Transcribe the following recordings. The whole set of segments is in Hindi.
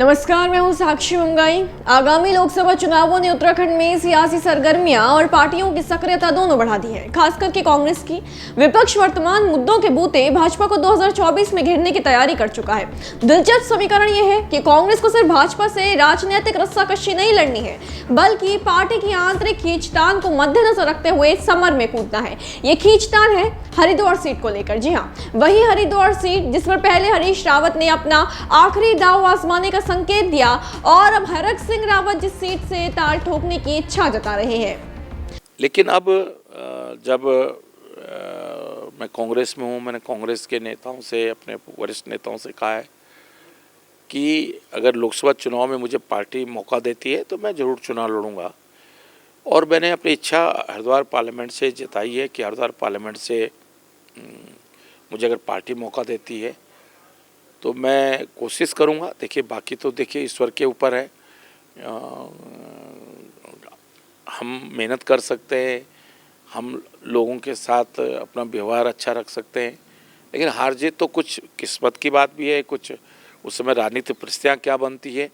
नमस्कार, मैं हूं साक्षी मंगाई। आगामी लोकसभा चुनावों ने उत्तराखंड में सियासी सरगर्मियां और पार्टियों की सक्रियता दोनों बढ़ा दी है। खासकर के कांग्रेस की विपक्ष वर्तमान मुद्दों के बूते भाजपा को 2024 में घेरने की तैयारी कर चुका है। दिलचस्प समीकरण यह है कि कांग्रेस को सिर्फ भाजपा से राजनीतिक रस्साकशी नहीं लड़नी है, बल्कि पार्टी की आंतरिक खींचतान को मद्देनजर रखते हुए समर में कूदना है। ये खींचतान है हरिद्वार सीट को लेकर। जी हाँ, वही हरिद्वार सीट जिस पर पहले हरीश रावत ने अपना आखिरी दांव आजमाने का संकेत दिया और अब हरक सिंह रावत जिस सीट से ताल ठोकने की इच्छा जता रहे हैं। लेकिन अब जब मैं कांग्रेस में हूँ, मैंने कांग्रेस के नेताओं से, अपने वरिष्ठ नेताओं से कहा है कि अगर लोकसभा चुनाव में मुझे पार्टी मौका देती है तो मैं ज़रूर चुनाव लड़ूंगा। और मैंने अपनी इच्छा हरिद्वार पार्लियामेंट से जताई है कि हरिद्वार पार्लियामेंट से मुझे अगर पार्टी मौका देती है तो मैं कोशिश करूंगा। देखिए, बाकी तो देखिए ईश्वर के ऊपर है। हम मेहनत कर सकते हैं, हम लोगों के साथ अपना व्यवहार अच्छा रख सकते हैं, लेकिन हार जीत तो कुछ किस्मत की बात भी है, कुछ उस समय राजनीतिक परिस्थितियाँ क्या बनती है।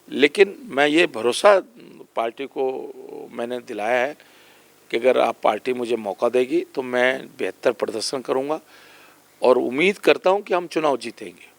लेकिन मैं ये भरोसा पार्टी को मैंने दिलाया है कि अगर आप पार्टी मुझे मौका देगी तो मैं बेहतर प्रदर्शन करूंगा और उम्मीद करता हूं कि हम चुनाव जीतेंगे।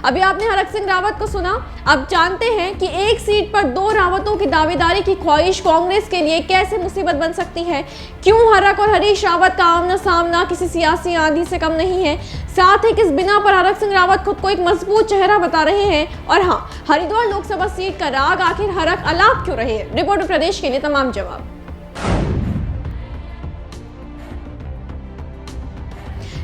अभी आपने हरक सिंह रावत को सुना। अब जानते हैं कि एक सीट पर दो रावतों की दावेदारी की ख्वाहिश कांग्रेस के लिए कैसे मुसीबत बन सकती है। क्यों हरक और हरीश रावत का आमना सामना किसी सियासी आंधी से कम नहीं है। साथ ही किस बिना पर हरक सिंह रावत खुद को एक मजबूत चेहरा बता रहे हैं। और हाँ, हरिद्वार लोकसभा सीट का राग आखिर हरक अलाप क्यों रहे। रिपोर्टर प्रदेश के लिए तमाम जवाब।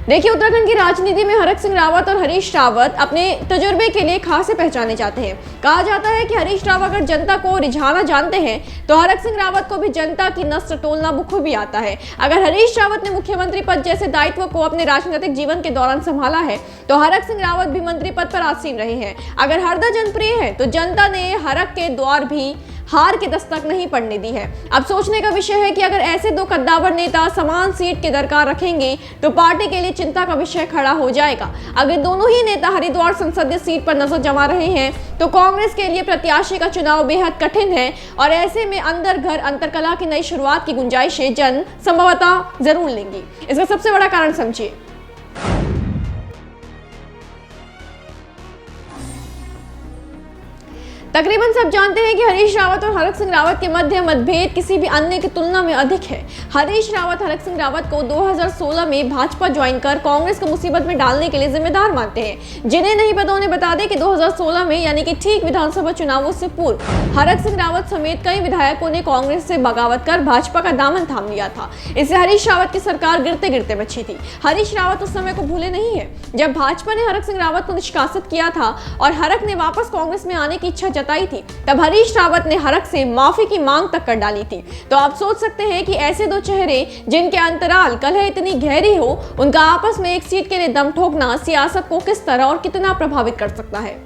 देखिए, उत्तराखंड की राजनीति में हरक सिंह रावत और हरीश रावत अपने तजुर्बे के लिए खासे पहचाने जाते हैं। कहा जाता है कि हरीश रावत अगर जनता को रिझाना जानते हैं तो हरक सिंह रावत को भी जनता की नस टोलना बखूबी आता है। अगर हरीश रावत ने मुख्यमंत्री पद जैसे दायित्व को अपने राजनीतिक जीवन के दौरान संभाला है तो हरक सिंह रावत भी मंत्री पद पर आसीन रहे हैं। अगर हरदा जनप्रिय है तो जनता ने हरक के द्वार भी हार की दस्तक नहीं पड़ने दी है। अब सोचने का विषय है कि अगर ऐसे दो कद्दावर नेता समान सीट के दरकार रखेंगे तो पार्टी के लिए चिंता का विषय खड़ा हो जाएगा। अगर दोनों ही नेता हरिद्वार संसदीय सीट पर नजर जमा रहे हैं तो कांग्रेस के लिए प्रत्याशी का चुनाव बेहद कठिन है और ऐसे में अंदर घर अंतरकला की नई शुरुआत की गुंजाइशें जन संभवतः जरूर लेंगी। इसका सबसे बड़ा कारण समझिए। तकरीबन सब जानते हैं कि हरीश रावत और हरक सिंह रावत के मध्य मतभेद किसी भी अन्य की तुलना में अधिक है। हरीश रावत हरक सिंह रावत को 2016 में भाजपा ज्वाइन कर कांग्रेस को मुसीबत में डालने के लिए जिम्मेदार मानते हैं। जिन्हें नहीं पता उन्हें बता दें कि 2016 में यानी कि ठीक विधानसभा चुनावों से पूर्व हरक सिंह रावत समेत कई विधायकों ने कांग्रेस से बगावत कर भाजपा का दामन थाम लिया था। इससे हरीश रावत की सरकार गिरते गिरते बची थी। हरीश रावत उस समय को भूले नहीं है जब भाजपा ने हरक सिंह रावत को निष्कासित किया था और हरक ने वापस कांग्रेस में आने की इच्छा जताई थी। तब हरीश रावत ने हरक से माफी की मांग तक कर डाली थी। तो आप सोच सकते हैं कि ऐसे दो चेहरे जिनके अंतराल कलह इतनी गहरी हो, उनका आपस में एक सीट के लिए दम ठोकना सियासत को किस तरह और कितना प्रभावित कर सकता है।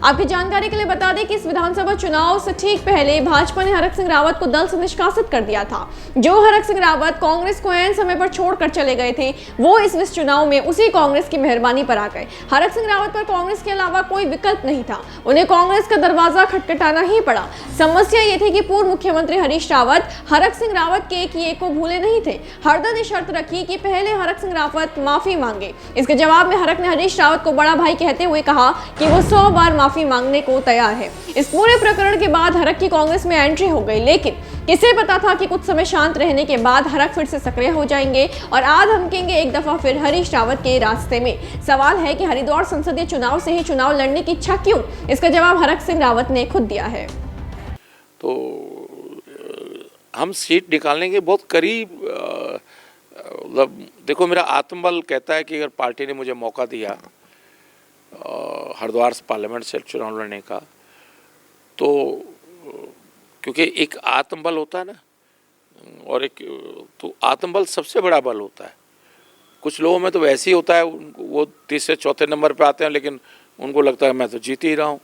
आपकी जानकारी के लिए बता दें कि इस विधानसभा चुनाव से ठीक पहले भाजपा ने हरक सिंह रावत को दल से निष्कासित कर दिया था। जो हरक सिंह रावत कांग्रेस को ऐन समय पर छोड़कर चले गए थे वो इस चुनाव में उसी कांग्रेस की मेहरबानी पर आ गए। हरक सिंह रावत पर कांग्रेस के अलावा कोई विकल्प नहीं था, उन्हें कांग्रेस का दरवाजा खटखटाना ही पड़ा। समस्या ये थी कि पूर्व मुख्यमंत्री हरीश रावत हरक सिंह रावत के किए को भूले नहीं थे। हरदा ने शर्त रखी कि पहले हरक सिंह रावत माफी मांगे। इसके जवाब में हरक ने हरीश रावत को बड़ा भाई कहते हुए कहा कि वो 100 बार माफी मांगने को तैयार है। इस पूरे प्रकरण के बाद हरक की कांग्रेस में एंट्री हो गई, लेकिन किसे पता था कि कुछ समय शांत रहने के बाद हरक फिर से सक्रिय हो जाएंगे और आज धमकेंगे एक दफा फिर हरीश रावत के रास्ते में। सवाल है कि हरिद्वार संसदीय चुनाव से ही चुनाव लड़ने की इच्छा क्यों? इसका जवाब हरक सिंह रावत ने खुद दिया है। तो हम सीट निकालने के बहुत करीब, देखो, मेरा आत्मबल कहता है कि अगर पार्टी ने मुझे मौका दिया हरिद्वार पार्लियामेंट से चुनाव लड़ने का, तो क्योंकि एक आत्मबल होता है ना, और एक तो आत्मबल सबसे बड़ा बल होता है। कुछ लोगों में तो वैसे ही होता है, वो तीसरे चौथे नंबर पे आते हैं लेकिन उनको लगता है मैं तो जीत ही रहा हूँ।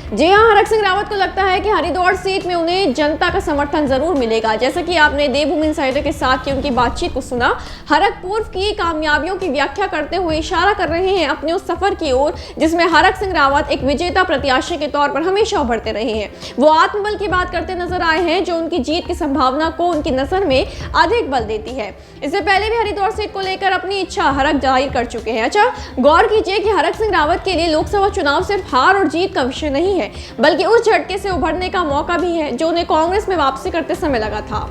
जी हां, हरक सिंह रावत को लगता है कि हरिद्वार सीट में उन्हें जनता का समर्थन जरूर मिलेगा। जैसा कि आपने देवभूमि इनसाइडर के साथ की उनकी बातचीत को सुना, हरक पूर्व की कामयाबियों की व्याख्या करते हुए इशारा कर रहे हैं अपने उस सफर की ओर जिसमें हरक सिंह रावत एक विजेता प्रत्याशी के तौर पर हमेशा उभरते रहे हैं। वो आत्मबल की बात करते नजर आए हैं जो उनकी जीत की संभावना को उनकी नजर में अधिक बल देती है। इससे पहले भी हरिद्वार सीट को लेकर अपनी इच्छा हरक जाहिर कर चुके हैं। अच्छा, गौर कीजिए कि हरक सिंह रावत के लिए लोकसभा चुनाव सिर्फ हार और जीत का विषय नहीं है, बल्कि उस झटके से उभरने का मौका भी है जो उन्हें कांग्रेस में वापसी करते समय लगा था।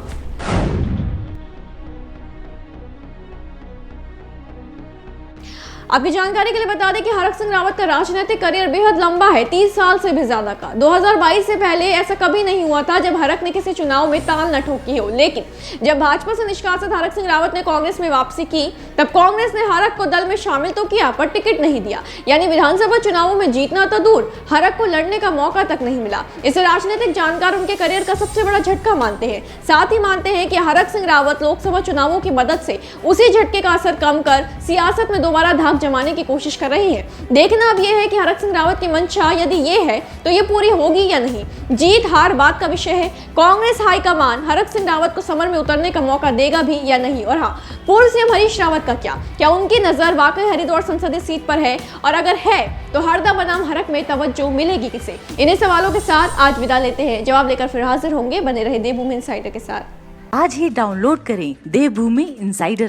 आपकी जानकारी के लिए बता दें कि हरक सिंह रावत का राजनीतिक करियर बेहद लंबा है, 30 साल से भी ज्यादा का। 2022 से पहले ऐसा कभी नहीं हुआ था जब हरक ने किसी चुनाव में ताल न ठोकी हो। लेकिन जब भाजपा से निष्कासित हरक सिंह रावत ने कांग्रेस में वापसी की, तब कांग्रेस ने हरक को दल में शामिल तो किया पर टिकट नहीं दिया। यानी विधानसभा चुनावों में जीतना तो दूर, हरक को लड़ने का मौका तक नहीं मिला। इसे राजनीतिक जानकार उनके करियर का सबसे बड़ा झटका मानते हैं। साथ ही मानते हैं कि हरक सिंह रावत लोकसभा चुनावों की मदद से उसी झटके का असर कम कर सियासत में दोबारा धाक जमाने की कोशिश कर रही है। देखना अब यह है कि हरक सिंह रावत की मंशा यदि ये है तो ये पूरी होगी या नहीं। जीत हार बात का विषय है। कांग्रेस हाईकमान हरक सिंह रावत को समर में उतरने का मौका देगा भी या नहीं। और हाँ, पूर्व सीएम हरीश रावत का क्या उनकी नजर वाकई हरिद्वार संसदीय सीट पर है, और अगर है तो हरदा बनाम हरक में तवज्जो मिलेगी किसे? इन्हीं सवालों के साथ आज विदा लेते हैं। जवाब लेकर फिर हाजिर होंगे। बने रहे देवभूमि इनसाइडर के साथ। आज ही डाउनलोड करें देवभूमि इनसाइडर।